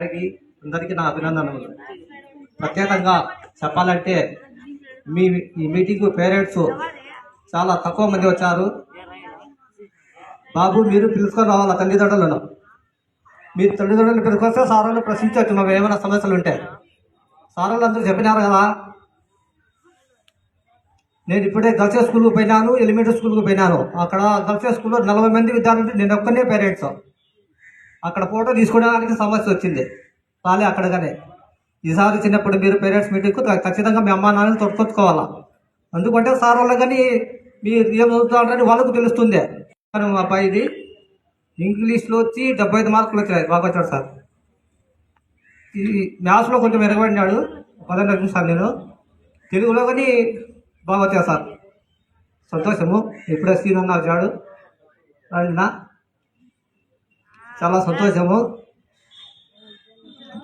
అందరికీ నా అభినందనలు. ప్రత్యేకంగా చెప్పాలంటే ఈ మీటింగ్ పేరెంట్స్ చాలా తక్కువ మంది వచ్చారు. బాబు మీరు పిలుచుకొని రావాలా తల్లిదండ్రులను. మీరు తల్లిదండ్రులను పిలుచుకొస్తే సార్లు ప్రశ్నించవచ్చు మాకు ఏమైనా సమస్యలు ఉంటే. సార్లు అందరూ చెప్పినారు కదా. నేను ఇప్పుడే గర్ల్స్ స్కూల్కి పోయినాను, ఎలిమెంటరీ స్కూల్కి పోయినాను. అక్కడ గర్ల్స్ స్కూల్లో 40 మంది విద్యార్థులు, నేను ఒక్కనే పేరెంట్స్. అక్కడ ఫోటో తీసుకోవడానికి సమస్య వచ్చింది రాలే అక్కడగానే. ఈసారి చిన్నప్పుడు మీరు పేరెంట్స్ మీటింగ్కు ఖచ్చితంగా మీ అమ్మా నాన్నని తొడుకొచ్చుకోవాలా. ఎందుకంటే సార్ వాళ్ళు కానీ మీరు ఏం చదువుతారని వాళ్ళకు తెలుస్తుంది. మా అబ్బాయిది ఇంగ్లీష్లో వచ్చి 75 మార్కులు వచ్చాయి, బాగా వచ్చాడు సార్. ఈ మ్యాథ్స్లో కొంచెం మెరుగుపడినాడు, 15 చూసాను నేను. తెలుగులో కానీ బాగా వచ్చాడు సార్. సంతోషము. ఇప్పుడే సీన్ అన్నా వచ్చాడు, చాలా సంతోషము.